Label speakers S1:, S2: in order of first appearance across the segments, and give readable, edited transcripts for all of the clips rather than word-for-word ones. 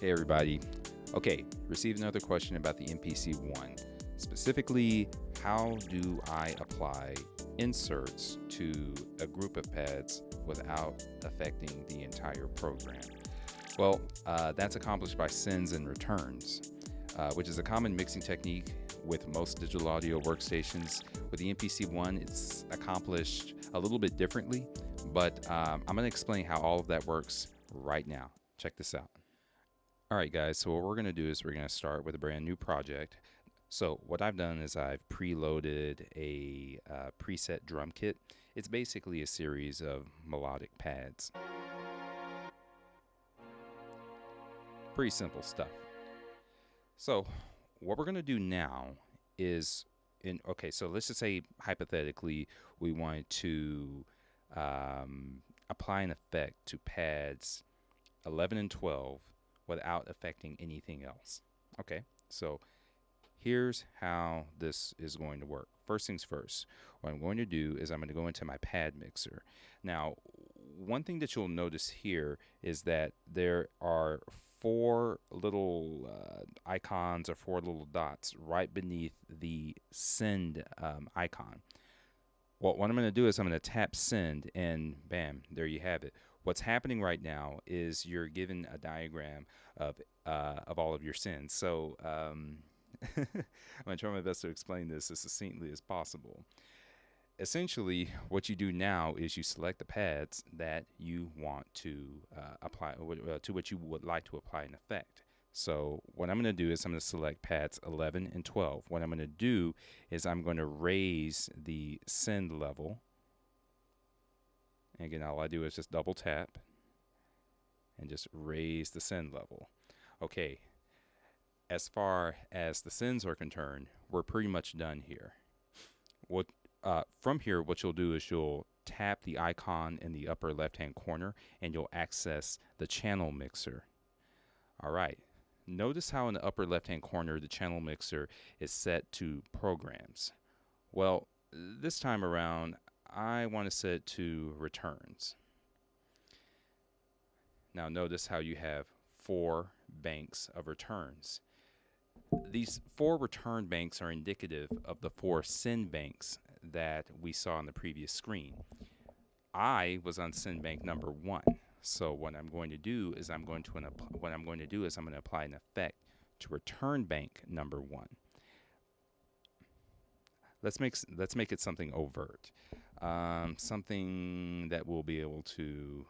S1: Hey everybody. Okay, received another question about the MPC One. Specifically, how do I apply inserts to a group of pads without affecting the entire program? Well, that's accomplished by sends and returns, which is a common mixing technique with most digital audio workstations. With the MPC One, it's accomplished a little bit differently, but I'm going to explain how all of that works right now. Check this out. All right, guys, so what we're going to do is we're going to start with a brand new project. So what I've done is I've preloaded a preset drum kit. It's basically a series of melodic pads. Pretty simple stuff. So what we're going to do now is, so let's just say hypothetically we want to apply an effect to pads 11 and 12 without affecting anything else. Okay, so here's how this is going to work. First things first, what I'm going to do is I'm going to go into my pad mixer. Now, one thing that you'll notice here is that there are four little icons or four little dots right beneath the send icon. Well, what I'm going to do is I'm going to tap send, and bam, there you have it. What's happening right now is you're given a diagram of all of your sends. So I'm going to try my best to explain this as succinctly as possible. Essentially, what you do now is you select the pads that you want to apply, to which you would like to apply an effect. So what I'm going to do is I'm going to select pads 11 and 12. What I'm going to do is I'm going to raise the send level. And again, all I do is just double tap and just raise the send level. Okay, as far as the sends are concerned, we're pretty much done here. From here, what you'll do is you'll tap the icon in the upper left-hand corner and you'll access the channel mixer. All right, notice how in the upper left-hand corner the channel mixer is set to programs. Well, this time around, I want to set it to returns. Now notice how you have 4 banks of returns. These 4 return banks are indicative of the 4 send banks that we saw on the previous screen. I was on send bank number 1. So what I'm going to do is I'm going to apply an effect to return bank number 1. Let's make it something overt. Something that we'll be able to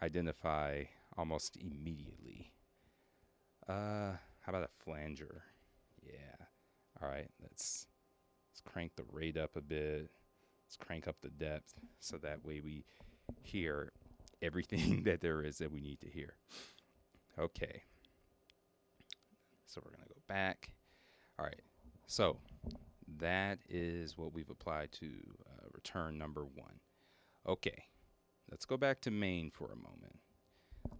S1: identify almost immediately. How about a flanger? Yeah. All right. Let's crank the rate up a bit. Let's crank up the depth so that way we hear everything that there is that we need to hear. Okay. So we're going to go back. All right. So that is what we've applied to return number 1. Okay, let's go back to main for a moment.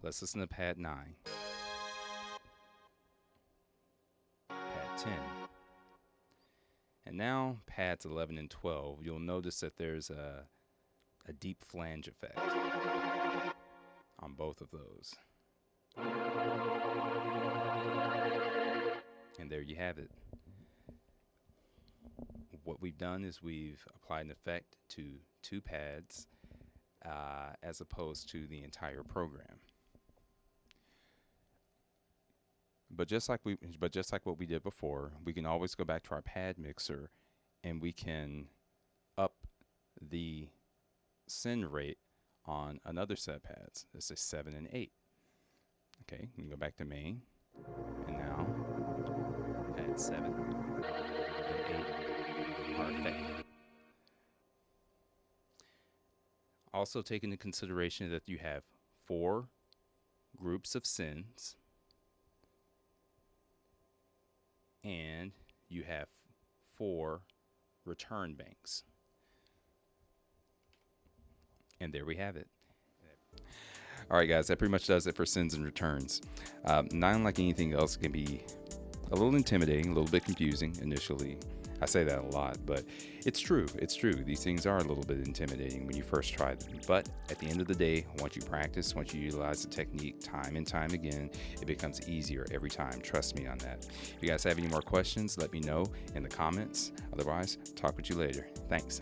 S1: Let's listen to pad 9, pad 10, and now pads 11 and 12. You'll notice that there's a deep flange effect on both of those. And there you have it. What we've done is we've applied an effect to 2 pads as opposed to the entire program. But just like what we did before, we can always go back to our pad mixer and we can up the send rate on another set of pads. Let's say 7 and 8. Okay, we can go back to main, and now pad 7 and 8 are affected. Also take into consideration that you have 4 groups of sends and you have 4 return banks. And there we have it. All right, guys, that pretty much does it for sends and returns. Not unlike anything else, it can be a little intimidating, a little bit confusing initially. I say that a lot, but it's true. It's true. These things are a little bit intimidating when you first try them. But at the end of the day, once you practice, once you utilize the technique time and time again, it becomes easier every time. Trust me on that. If you guys have any more questions, let me know in the comments. Otherwise, talk with you later. Thanks.